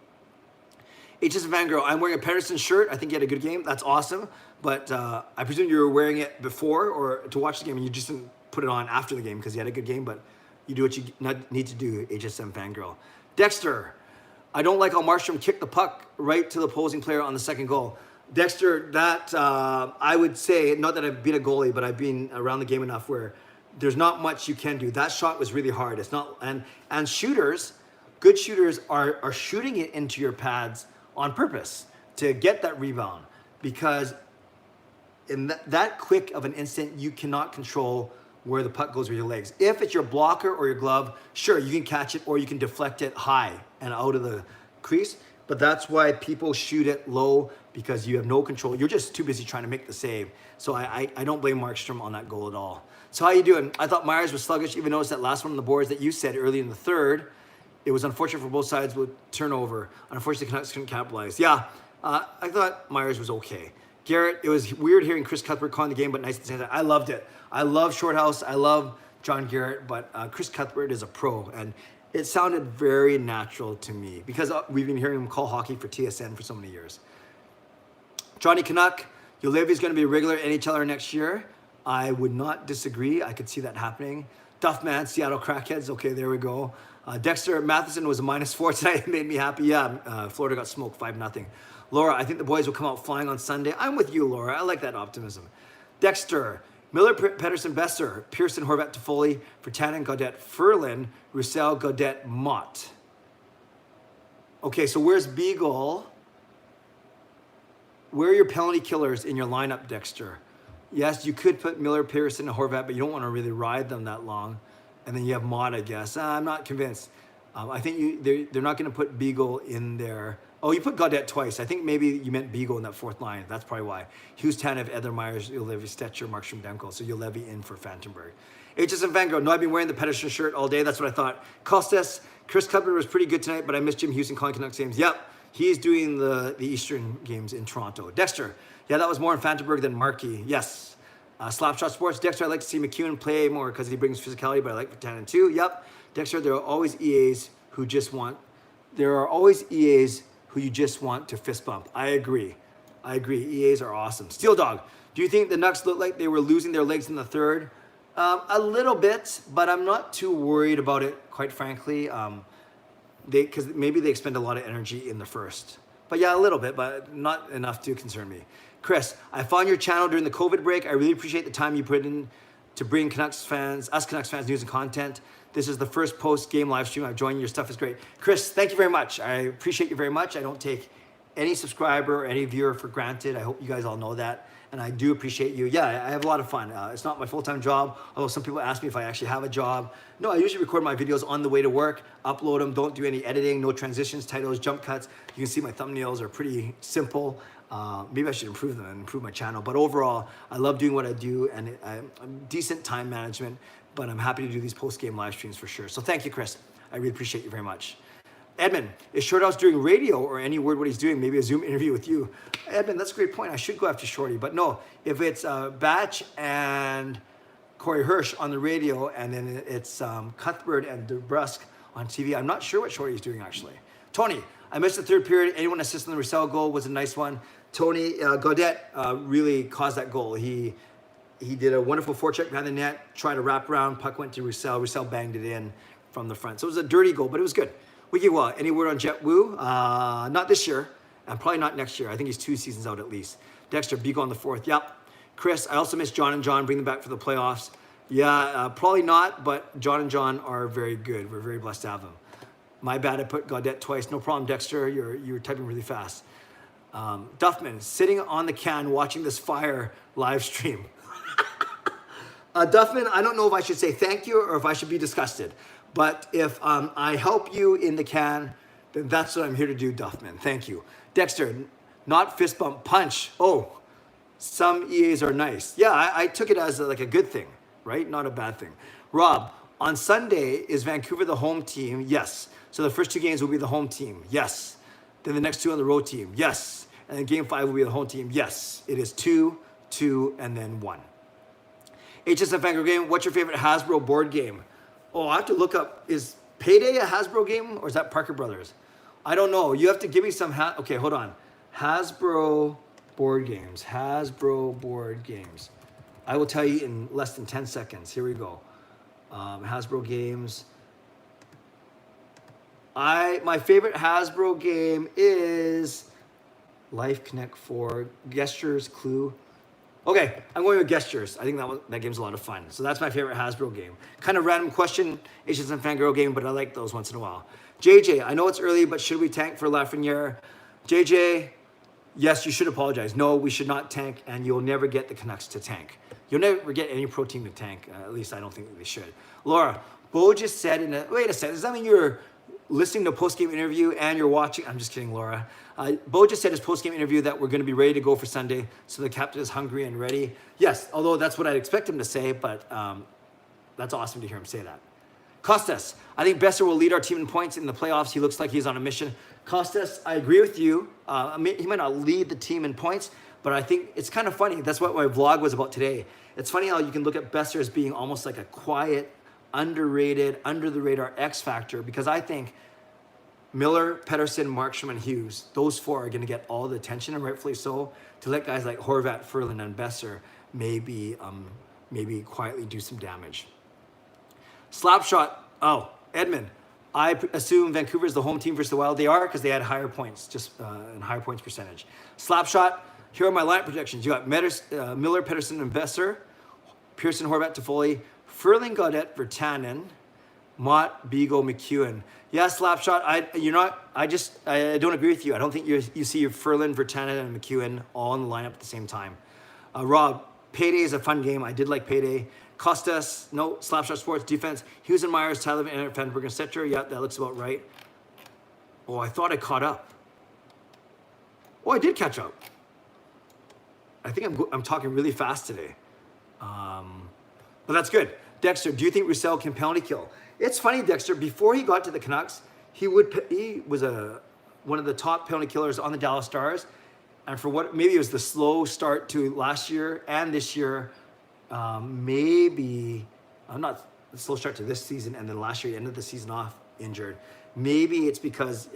Speaker 1: HS Fangirl, I'm wearing a Pedersen shirt. I think he had a good game. That's awesome. But I presume you were wearing it before or to watch the game, and you just didn't put it on after the game because he had a good game. But you do what you need to do, HSM Fangirl. Dexter, I don't like how Markstrom kicked the puck right to the opposing player on the second goal. Dexter, that I would say, not that I've been a goalie, but I've been around the game enough where there's not much you can do. That shot was really hard. It's not, and shooters, good shooters are shooting it into your pads on purpose. to get that rebound, because in that quick of an instant, you cannot control where the puck goes with your legs. If it's your blocker or your glove, sure, you can catch it or you can deflect it high and out of the crease. But that's why people shoot it low, because you have no control. You're just too busy trying to make the save. So I don't blame Markstrom on that goal at all. So how you doing? I thought Myers was sluggish. Even noticed that last one on the boards that you said early in the third. It was unfortunate for both sides with turnover. Unfortunately, the Canucks couldn't capitalize. Yeah, I thought Myers was okay. Garrett, it was weird hearing Chris Cuthbert calling the game, but nice at the same time. I loved it. I love Shorthouse. I love John Garrett, but Chris Cuthbert is a pro, and it sounded very natural to me because we've been hearing him call hockey for TSN for so many years. Johnny Canuck, Ulevi's going to be a regular NHLer next year. I would not disagree. I could see that happening. Duffman, Seattle Crackheads. Okay, there we go. Dexter Matheson was a -4 tonight. It made me happy. Yeah, Florida got smoked 5-0. Laura, I think the boys will come out flying on Sunday. I'm with you, Laura. I like that optimism. Dexter, Miller, Pedersen, Besser, Pearson, Horvat, Toffoli, Vertanen, Gaudette, Ferlin, Roussel, Gaudette, Mott. Okay, so where's Beagle? Where are your penalty killers in your lineup, Dexter? Yes, you could put Miller, Pearson, and Horvat, but you don't want to really ride them that long. And then you have Mott, I guess. I'm not convinced. I think they're not going to put Beagle in there. Oh, you put Gaudette twice. I think maybe you meant Beagle in that fourth line. That's probably why. Hughes, Tanev, Edler, Myers, Ulevi, Stetcher, Markstrom, Demko. So Ulevi in for Fantenberg. HSM Vanguard. No, I've been wearing the Pedersen shirt all day. That's what I thought. Costas, Chris Cuthbert was pretty good tonight, but I missed Jim Houston calling Canucks games. Yep, he's doing the Eastern games in Toronto. Dexter. Yeah, that was more in Fantenberg than Markey. Yes. Slapshot Sports. Dexter, I'd like to see McEwen play more because he brings physicality, but I like Vertanen too. Yep. Dexter, there are always EAs who just want you just want to fist bump. I agree. EAs are awesome. Steel Dog, do you think the Nucks looked like they were losing their legs in the third? A little bit, but I'm not too worried about it, quite frankly. Because maybe they expend a lot of energy in the first. But yeah, a little bit, but not enough to concern me. Chris, I found your channel during the COVID break. I really appreciate the time you put in to bring Canucks fans news and content. This is the first post-game live stream. I've joined. Your stuff is great. Chris, thank you very much. I appreciate you very much. I don't take any subscriber or any viewer for granted. I hope you guys all know that. And I do appreciate you. Yeah, I have a lot of fun. It's not my full-time job, although some people ask me if I actually have a job. No, I usually record my videos on the way to work, upload them, don't do any editing, no transitions, titles, jump cuts. You can see my thumbnails are pretty simple. Maybe I should improve them and improve my channel. But overall, I love doing what I do, and I'm decent time management, but I'm happy to do these post-game live streams for sure. So thank you, Chris. I really appreciate you very much. Edmund, is Shorthouse doing radio or any word what he's doing? Maybe a Zoom interview with you. Edmund, that's a great point. I should go after Shorty, but no. If it's Batch and Corey Hirsch on the radio, and then it's Cuthbert and DeBrusque on TV, I'm not sure what Shorty's doing actually. Tony, I missed the third period. Anyone assist on the Roussel goal was a nice one. Tony Gaudette really caused that goal. He did a wonderful forecheck behind the net, tried to wrap around, puck went to Roussel. Roussel banged it in from the front. So it was a dirty goal, but it was good. Wiki Wa, any word on Jet Wu? Not this year, and probably not next year. I think he's 2 seasons out at least. Dexter, Beagle on the 4th. Yep. Chris, I also miss John and John. Bring them back for the playoffs. Yeah, probably not, but John and John are very good. We're very blessed to have them. My bad, I put Gaudette twice. No problem, Dexter. You're typing really fast. Duffman, sitting on the can watching this fire live stream. Duffman, I don't know if I should say thank you or if I should be disgusted. But if I help you in the can, then that's what I'm here to do, Duffman. Thank you. Dexter, not fist bump, punch. Oh, some EAs are nice. Yeah, I took it as like a good thing, right? Not a bad thing. Rob, on Sunday, is Vancouver the home team? Yes. So the first 2 games will be the home team. Yes. Then the next 2 on the road team. Yes. And then game 5 will be the home team. Yes. It is 2, 2, and then 1. HSF Vancouver game, what's your favorite Hasbro board game? Oh, I have to look up, is Payday a Hasbro game or is that Parker Brothers? I don't know. You have to give me some, okay, hold on. Hasbro board games, Hasbro board games. I will tell you in less than 10 seconds. Here we go. Hasbro games. My favorite Hasbro game is Life Connect 4, Gestures, Clue. Okay, I'm going with Gestures. I think that game's a lot of fun. So that's my favorite Hasbro game. Kind of random question, HSM Fangirl game, but I like those once in a while. JJ, I know it's early, but should we tank for Lafreniere? JJ, Yes, you should apologize. No, we should not tank, and you'll never get the Canucks to tank. You'll never get any pro team to tank. At least I don't think they should. Laura, Bo just said wait a second, does that mean you're listening to a post-game interview and you're watching? I'm just kidding, Laura. Bo just said his post-game interview that we're going to be ready to go for Sunday, so the captain is hungry and ready. Yes, although that's what I'd expect him to say, but that's awesome to hear him say that. Costas, I think Besser will lead our team in points in the playoffs. He looks like he's on a mission. Costas, I agree with you. He might not lead the team in points, but I think it's kind of funny. That's what my vlog was about today. It's funny how you can look at Besser as being almost like a quiet, underrated, under-the-radar X factor, because I think Miller, Pettersson, Markstrom, and Hughes, those four are going to get all the attention, and rightfully so, to let guys like Horvat, Ferland, and Besser maybe quietly do some damage. Slapshot, Edmund. I assume Vancouver is the home team versus the Wild. They are, because they had higher points, and higher points percentage. Slapshot, here are my lineup projections. You got Miller, Pettersson, and Besser, Pearson, Horvat, Toffoli, Ferling, Gaudette, Virtanen, Mott, Beagle, McEwen. Yeah, Slapshot, I don't agree with you. I don't think you see your Ferland, Virtanen, and McEwen all in the lineup at the same time. Rob, Payday is a fun game. I did like Payday. Costas, no. Slapshot Sports, defense. Hughes and Myers, Tyler Van Vandenberg, and Setcher. Yeah, that looks about right. Oh, I thought I caught up. Oh, I did catch up. I think I'm talking really fast today. But that's good. Dexter, do you think Roussel can penalty kill? It's funny, Dexter, before he got to the Canucks, he was one of the top penalty killers on the Dallas Stars. And for maybe it was the slow start to last year and this year, maybe, I'm not the slow start to this season, and then last year he ended the season off injured. Maybe it's because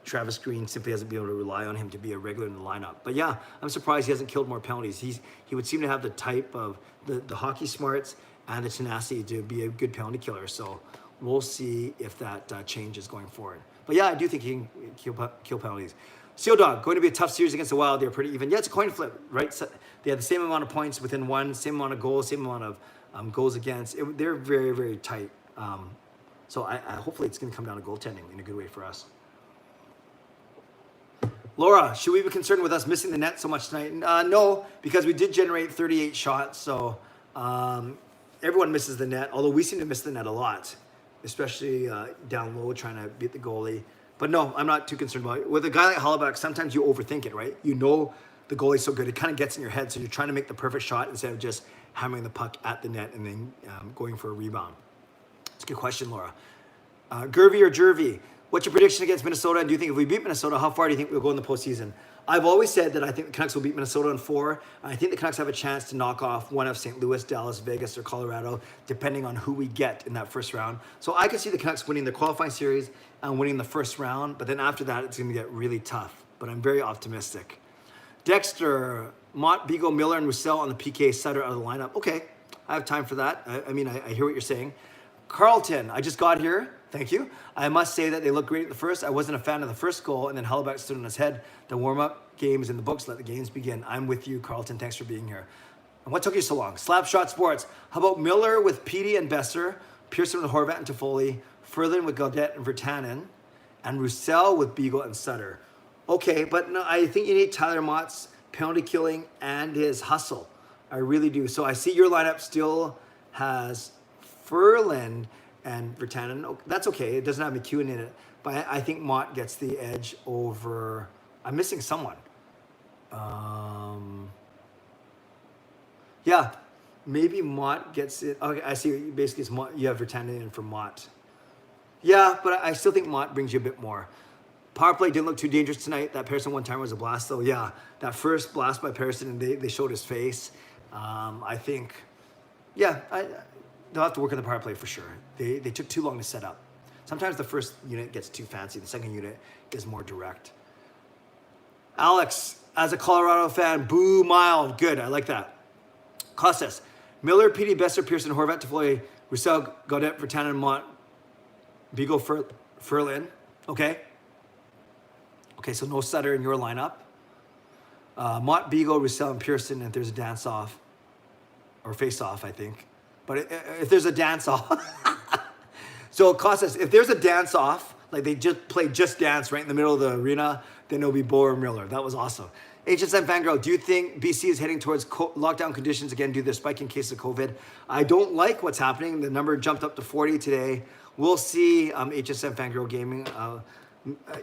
Speaker 1: Travis Green simply hasn't been able to rely on him to be a regular in the lineup. But yeah, I'm surprised he hasn't killed more penalties. He would seem to have the type of the hockey smarts and the tenacity to be a good penalty killer. So we'll see if that changes going forward. But yeah, I do think he can kill penalties. Seal Dog, going to be a tough series against the Wild. They're pretty even. Yeah, it's a coin flip, right? So they have the same amount of points within one, same amount of goals, same amount of goals against. They're very, very tight. So hopefully it's going to come down to goaltending in a good way for us. Laura, should we be concerned with us missing the net so much tonight? No, because we did generate 38 shots. So everyone misses the net, although we seem to miss the net a lot, especially down low trying to beat the goalie. But no, I'm not too concerned about it. With a guy like Hellebuyck, sometimes you overthink it, right? You know the goalie's so good, it kind of gets in your head, so you're trying to make the perfect shot instead of just hammering the puck at the net and then going for a rebound. It's a good question, Laura. Gervy or Jervy, what's your prediction against Minnesota? And do you think if we beat Minnesota, how far do you think we'll go in the postseason? I've always said that I think the Canucks will beat Minnesota in 4. I think the Canucks have a chance to knock off one of St. Louis, Dallas, Vegas, or Colorado, depending on who we get in that first round. So I could see the Canucks winning the qualifying series and winning the first round, but then after that, it's going to get really tough. But I'm very optimistic. Dexter, Mott, Beagle, Miller, and Roussel on the PK, Sutter out of the lineup. Okay, I have time for that. I hear what you're saying. Carlton, I just got here. Thank you. I must say that they looked great at the first. I wasn't a fan of the first goal, and then Hellebuyck stood on his head. The warm-up game is in the books. Let the games begin. I'm with you, Carlton. Thanks for being here. And what took you so long? Slapshot Sports. How about Miller with Petey and Besser, Pearson with Horvat and Toffoli, Ferland with Gaudette and Virtanen, and Roussel with Beagle and Sutter. Okay, but no, I think you need Tyler Mott's penalty killing and his hustle. I really do. So I see your lineup still has Ferland and Virtanen. Oh, that's okay. It doesn't have McEwen in it. But I think Mott gets the edge over... I'm missing someone. Yeah, maybe Mott gets it. Okay, I see. Basically, it's Mott. You have Virtanen in for Mott. Yeah, but I still think Mott brings you a bit more. Power play didn't look too dangerous tonight. That Pearson one-timer was a blast, though. Yeah, that first blast by Pearson, and they showed his face. I think, yeah, they'll have to work on the power play for sure. They took too long to set up. Sometimes the first unit gets too fancy. The second unit is more direct. Alex, as a Colorado fan, boo mild. Good, I like that. Costas, Miller, Petey, Besser, Pearson, Horvat, Toffoli, Roussel, Gaudette, Virtanen, Mott, Beagle, Ferland. Okay. Okay, so no Sutter in your lineup. Mott, Beagle, Roussel, and Pearson if there's a dance-off. Or face-off, I think. But if there's a dance-off... So, Costas, if there's a dance-off, Like they just played Just Dance right in the middle of the arena. Then it'll be Bo or Miller. That was awesome. HSM Fangirl, do you think BC is heading towards lockdown conditions again due to the spike in cases of COVID? I don't like what's happening. The number jumped up to 40 today. We'll see, HSM Fangirl Gaming.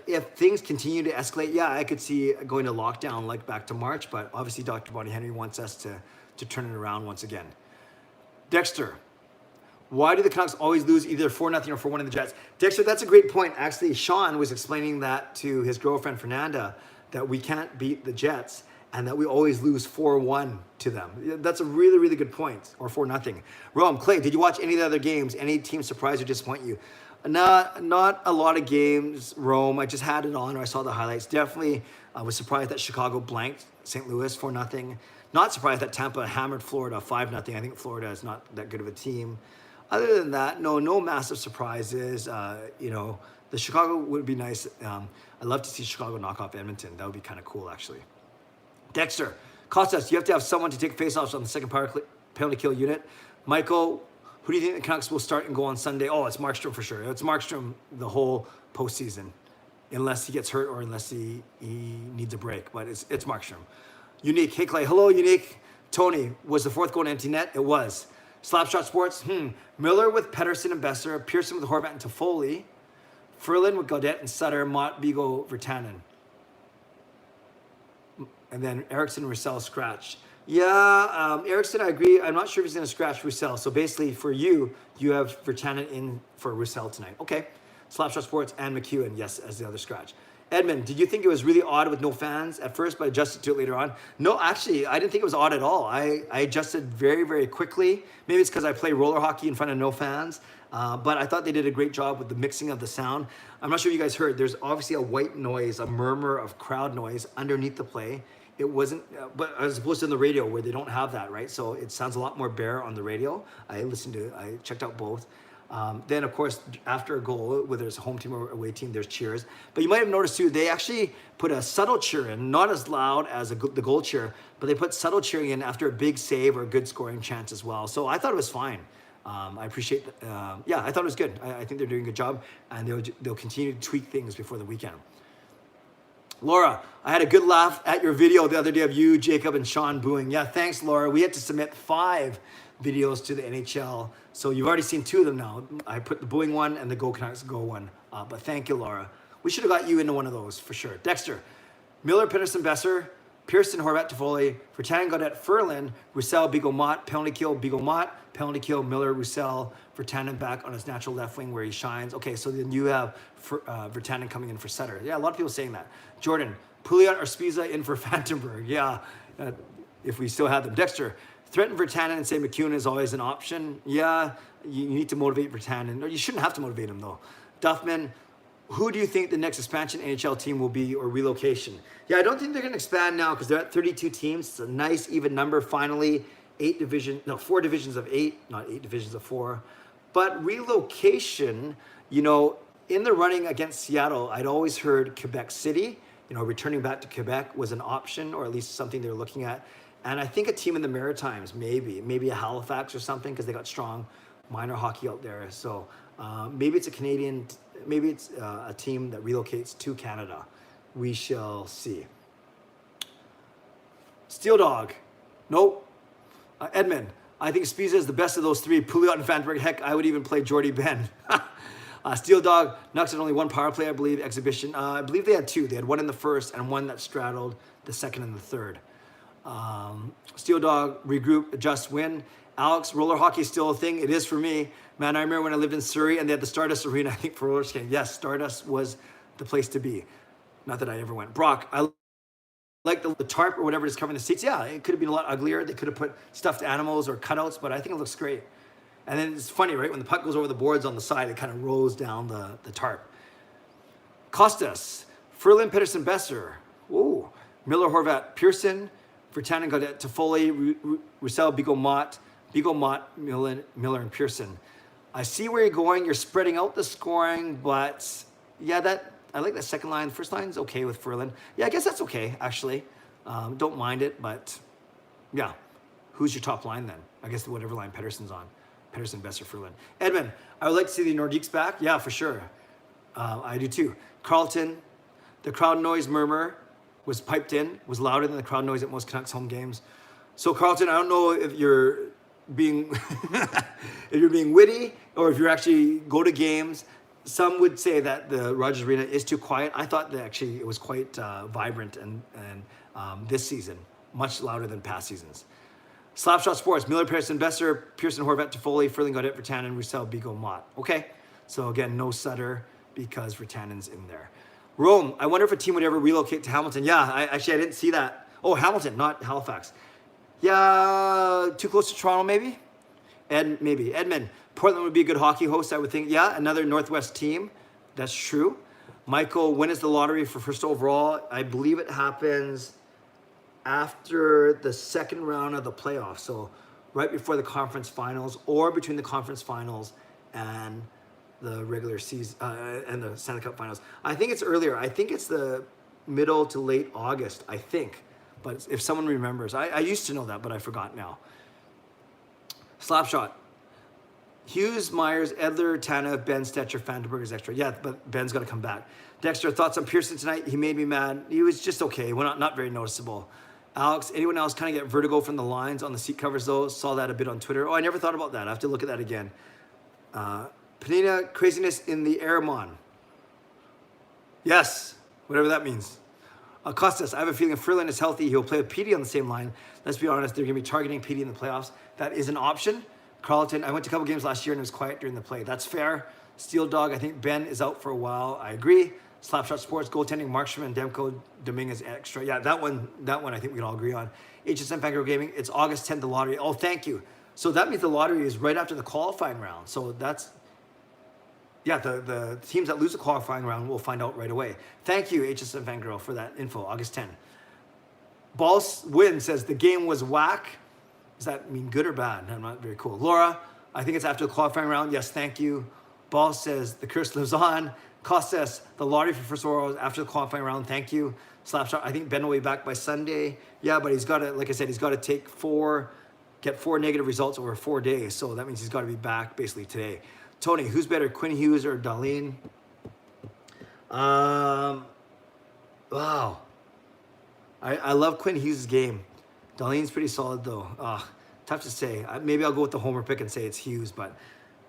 Speaker 1: If things continue to escalate, yeah, I could see going to lockdown like back to March, but obviously Dr. Bonnie Henry wants us to turn it around once again. Dexter, why do the Canucks always lose either 4-0 or 4-1 in the Jets? Dexter, that's a great point. Actually, Sean was explaining that to his girlfriend, Fernanda, that we can't beat the Jets and that we always lose 4-1 to them. That's a really, really good point, or 4-0. Rome, Clay, did you watch any of the other games? Any team surprise or disappoint you? Not a lot of games, Rome. I just had it on, or I saw the highlights. Definitely was surprised that Chicago blanked St. Louis 4-0. Not surprised that Tampa hammered Florida 5-0. I think Florida is not that good of a team. Other than that, no massive surprises. The Chicago would be nice. I'd love to see Chicago knock off Edmonton. That would be kind of cool, actually. Dexter, Costas, you have to have someone to take faceoffs on the second penalty kill unit. Michael, who do you think the Canucks will start and go on Sunday? Oh, it's Markstrom for sure. It's Markstrom the whole postseason, unless he gets hurt or unless he needs a break. But it's Markstrom. Unique, hey Clay, hello Unique. Tony, was the fourth goal an empty net? It was. Slapshot Sports, Miller with Pettersson and Besser, Pearson with Horvat and Toffoli, Ferland with Gaudette and Sutter, Mott, Bigo, Virtanen. And then Eriksson, Roussel, scratch. Yeah, Eriksson, I agree. I'm not sure if he's going to scratch Roussel. So basically for you have Virtanen in for Roussel tonight. Okay. Slapshot Sports and McEwen, yes, as the other scratch. Edmund, did you think it was really odd with no fans at first, but adjusted to it later on? No, actually, I didn't think it was odd at all. I adjusted very, very quickly. Maybe it's because I play roller hockey in front of no fans, but I thought they did a great job with the mixing of the sound. I'm not sure if you guys heard, there's obviously a white noise, a murmur of crowd noise underneath the play. It wasn't, but as opposed to in the radio where they don't have that, right? So it sounds a lot more bare on the radio. I checked out both. Then, of course, after a goal, whether it's a home team or away team, there's cheers. But you might have noticed, too, they actually put a subtle cheer in, not as loud as the goal cheer, but they put subtle cheering in after a big save or a good scoring chance as well. So I thought it was fine. I appreciate that. I thought it was good. I think they're doing a good job, and they'll continue to tweak things before the weekend. Laura, I had a good laugh at your video the other day of you, Jacob, and Sean booing. Yeah, thanks, Laura. We had to submit 5 videos to the NHL. So you've already seen 2 of them now. I put the booing one and the Go Canucks Go one. But thank you, Laura. We should have got you into one of those for sure. Dexter, Miller, Pettersson, Besser, Pearson, Horvat, Toffoli, Virtanen, Gaudette, Ferland, Roussel, Bigo, Mott, penalty kill, Bigo, Mott, penalty kill, Miller, Roussel, Virtanen back on his natural left wing where he shines. Okay, so then you have Virtanen coming in for Sutter. Yeah, a lot of people saying that. Jordan, Pouliot or Spiza in for Vandenberg. Yeah, if we still have them. Dexter, threaten Virtanen and say McEwen is always an option. Yeah, you need to motivate Virtanen. Or you shouldn't have to motivate him, though. Duffman, who do you think the next expansion NHL team will be or relocation? Yeah, I don't think they're going to expand now because they're at 32 teams. It's a nice even number finally. 4 divisions of 8, not 8 divisions of 4. But relocation, in the running against Seattle, I'd always heard Quebec City, returning back to Quebec was an option or at least something they're looking at. And I think a team in the Maritimes, maybe a Halifax or something because they got strong minor hockey out there. So maybe it's a Canadian, maybe it's a team that relocates to Canada. We shall see. Steel Dog, nope. Edmund, I think Spiza is the best of those 3. Pouliot and Vandenberg. Heck, I would even play Jordy Ben. Steel Dog, Nucks had only 1 power play, I believe, exhibition. I believe they had 2. They had 1 in the first and 1 that straddled the second and the third. Steel Dog, regroup, adjust, win. Alex, roller hockey is still a thing. It is for me. Man, I remember when I lived in Surrey and they had the Stardust Arena, I think, for roller skating. Yes, Stardust was the place to be. Not that I ever went. Brock, I like the tarp or whatever is covering the seats. Yeah, it could have been a lot uglier. They could have put stuffed animals or cutouts, but I think it looks great. And then it's funny, right? When the puck goes over the boards on the side, it kind of rolls down the tarp. Costas, Ferland, Pettersson, Besser. Ooh. Miller, Horvat, Pearson, Virtanen, Gaudette, Toffoli, Roussel, Bigo, Mott, Miller, and Pearson. I see where you're going. You're spreading out the scoring, but yeah, I like that second line. First line's okay with Ferland. Yeah, I guess that's okay, actually. Don't mind it, but yeah. Who's your top line then? I guess whatever line Pettersson's on. Pettersson, Besser, Ferland. Edmund, I would like to see the Nordiques back. Yeah, for sure. I do too. Carlton, the crowd noise murmur was piped in, was louder than the crowd noise at most Canucks home games. So Carlton, I don't know if you're being if you're being witty or if you actually go to games. Some would say that the Rogers Arena is too quiet. I thought that actually it was quite vibrant and this season, much louder than past seasons. Slapshot Sports, Miller, Pearson, Besser, Pearson, Horvat, Toffoli, Furling, Gaudette, Vertanen, Roussel, Beagle, Mott. Okay, so again, no Sutter because Vertanen's in there. Rome, I wonder if a team would ever relocate to Hamilton. Yeah, I didn't see that. Oh, Hamilton, not Halifax. Yeah, too close to Toronto maybe? Maybe. Edmund, Portland would be a good hockey host, I would think. Yeah, another Northwest team. That's true. Michael, when is the lottery for first overall? I believe it happens after the second round of the playoffs. So right before the conference finals or between the conference finals and the regular season and the Stanley Cup finals. I think it's earlier. I think it's the middle to late August, I think. But if someone remembers, I used to know that, but I forgot now. Slapshot. Hughes, Myers, Edler, Tanev, Ben, Stetcher, Vandenberg is extra. Yeah, but Ben's got to come back. Dexter, thoughts on Pearson tonight? He made me mad. He was just okay. Well, not very noticeable. Alex, anyone else kind of get vertigo from the lines on the seat covers though? Saw that a bit on Twitter. Oh, I never thought about that. I have to look at that again. Panina, craziness in the Airmon. Yes, whatever that means. Costas, I have a feeling if Furlan is healthy, he'll play with Petey on the same line. Let's be honest, they're going to be targeting Petey in the playoffs. That is an option. Carlton, I went to a couple games last year and it was quiet during the play. That's fair. Steel Dog, I think Ben is out for a while. I agree. Slapshot Sports, goaltending, Markstrom and Demko, Dominguez extra. Yeah, that one I think we can all agree on. HSM Fangirl Gaming, it's August 10th, the lottery. Oh, thank you. So that means the lottery is right after the qualifying round. So that's, yeah, the teams that lose the qualifying round will find out right away. Thank you, HSM Fangirl, for that info, August 10th. Balls Win says the game was whack. Does that mean good or bad? I'm not very cool. Laura, I think it's after the qualifying round. Yes, thank you. Ball says the curse lives on. Costas, the lottery for first overall is after the qualifying round. Thank you. Slapshot, I think Ben will be back by Sunday. Yeah, but he's got to, like I said, he's got to get four negative results over 4 days. So that means he's got to be back basically today. Tony, who's better, Quinn Hughes or Darlene? Wow. I love Quinn Hughes' game. Darlene's pretty solid though. Tough to say. Maybe I'll go with the homer pick and say it's Hughes, but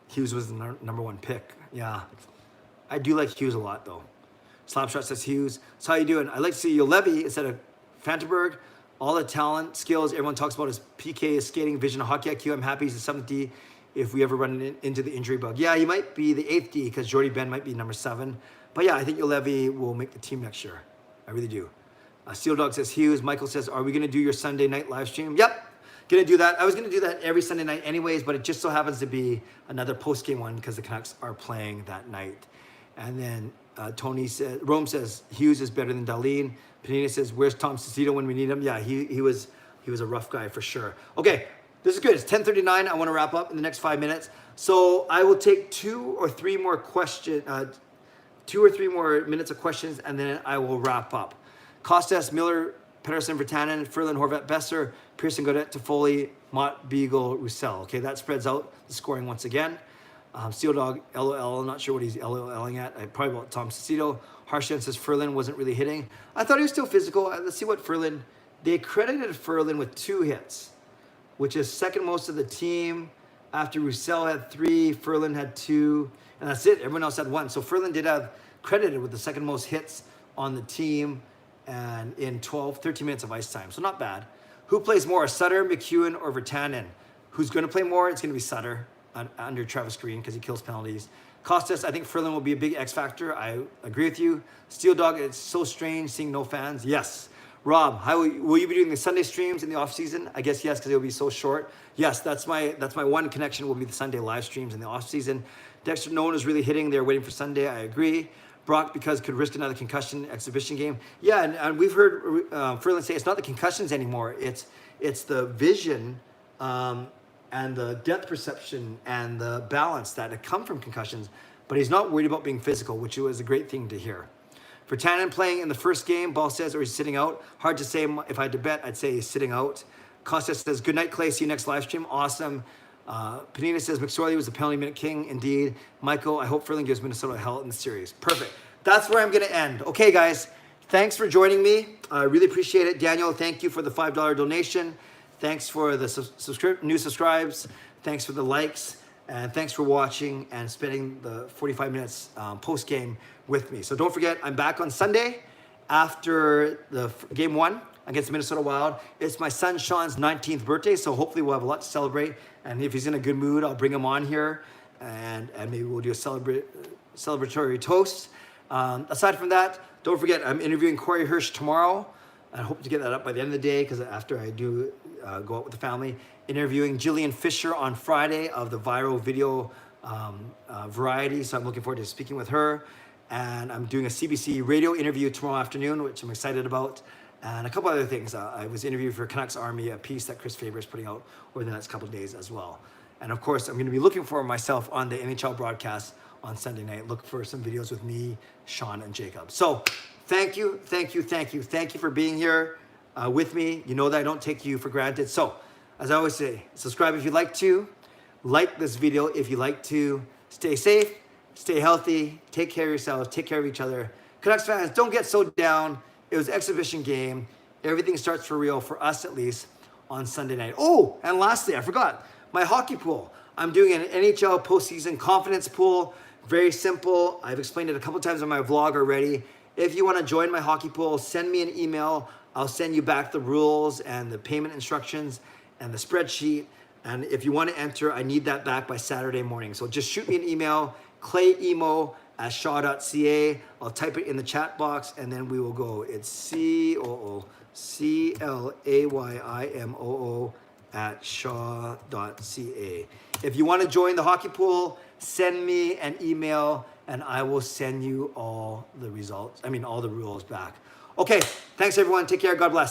Speaker 1: Hughes was the number one pick. Yeah. I do like Hughes a lot though. Slapshot says Hughes. So how you doing? I'd like to see you Levy instead of Fantenberg. All the talent, skills everyone talks about is PK, skating, vision, hockey IQ. I'm happy he's the 7th D if we ever run into the injury bug. Yeah, he might be the 8th D because Jordy Ben might be number 7. But yeah, I think Levy will make the team next year. I really do. Steel Dog says Hughes. Michael says, are we going to do your Sunday night live stream? Yep. Going to do that. I was going to do that every Sunday night anyways, but it just so happens to be another post-game one because the Canucks are playing that night. And then Tony says, Rome says Hughes is better than Darlene. Panina says, where's Tom Cicito when we need him? Yeah, he was a rough guy for sure. Okay, this is good. It's 10:39. I want to wrap up in the next 5 minutes. So I will take 2 or 3 more minutes of questions, and then I will wrap up. Costas, Miller, Pettersson, Vertanen, Furlan, Horvat, Besser, Pearson, Gaudette, Toffoli, Mott, Beagle, Roussel. Okay, that spreads out the scoring once again. Steel Dog, LOL, I'm not sure what he's LOLing at. Probably about Tom Cicito. Harshan says Furlan wasn't really hitting. I thought he was still physical. Let's see what Furlan, they credited Furlan with 2 hits, which is second most of the team. After Roussel had 3, Furlan had 2, and that's it. Everyone else had 1. So Furlan did have credited with the second most hits on the team and in 13 minutes of ice time. So not bad. Who plays more, Sutter, McEwen, or Vertanen? Who's going to play more? It's going to be Sutter under Travis Green because he kills penalties. Costas, I think Furlan will be a big X factor. I agree with you. Steel Dog, it's so strange seeing no fans. Yes. Rob, how will you be doing the Sunday streams in the off season? I guess yes, because it'll be so short. Yes, that's my one connection will be the Sunday live streams in the off season. Dexter, no one is really hitting. They're waiting for Sunday. I agree. Brock, because could risk another concussion exhibition game. Yeah, and we've heard Furlan say it's not the concussions anymore. It's the vision and the depth perception and the balance that had come from concussions. But he's not worried about being physical, which was a great thing to hear. For Tannen playing in the first game, Ball says, or he's sitting out. Hard to say. If I had to bet, I'd say he's sitting out. Costa says, good night, Clay. See you next live stream. Awesome. Panina says McSorley was the penalty minute king. Indeed. Michael, I hope Furling gives Minnesota hell in the series. Perfect. That's where I'm going to end. Okay, guys. Thanks for joining me. I really appreciate it. Daniel, thank you for the $5 donation. Thanks for the new subscribes. Thanks for the likes. And thanks for watching and spending the 45 minutes post-game with me. So don't forget, I'm back on Sunday after the game 1 against the Minnesota Wild. It's my son Sean's 19th birthday, so hopefully we'll have a lot to celebrate. And if he's in a good mood, I'll bring him on here and maybe we'll do a celebratory toast. Aside from that, don't forget, I'm interviewing Corey Hirsch tomorrow. I hope to get that up by the end of the day because after I do go out with the family. Interviewing Jillian Fisher on Friday of the viral video variety. So I'm looking forward to speaking with her. And I'm doing a CBC radio interview tomorrow afternoon, which I'm excited about. And a couple other things. I was interviewed for Canucks Army, a piece that Chris Faber is putting out over the next couple of days as well. And of course, I'm going to be looking for myself on the NHL broadcast on Sunday night. Look for some videos with me, Sean, and Jacob. So thank you for being here with me. You know that I don't take you for granted. So as I always say, subscribe if you'd like to, like this video if you like to, stay safe, stay healthy, take care of yourselves, take care of each other. Canucks fans, don't get so down. It was an exhibition game. Everything starts for real, for us at least, on Sunday night. Oh, and lastly, I forgot, my hockey pool. I'm doing an NHL postseason confidence pool. Very simple. I've explained it a couple times on my vlog already. If you want to join my hockey pool, send me an email. I'll send you back the rules and the payment instructions and the spreadsheet. And if you want to enter, I need that back by Saturday morning. So just shoot me an email, clayemo@shaw.ca. I'll type it in the chat box and then we will go. It's COOCLAYIMOO@shaw.ca. If you want to join the hockey pool, send me an email and I will send you all the results. All the rules back. Okay, thanks everyone. Take care. God bless.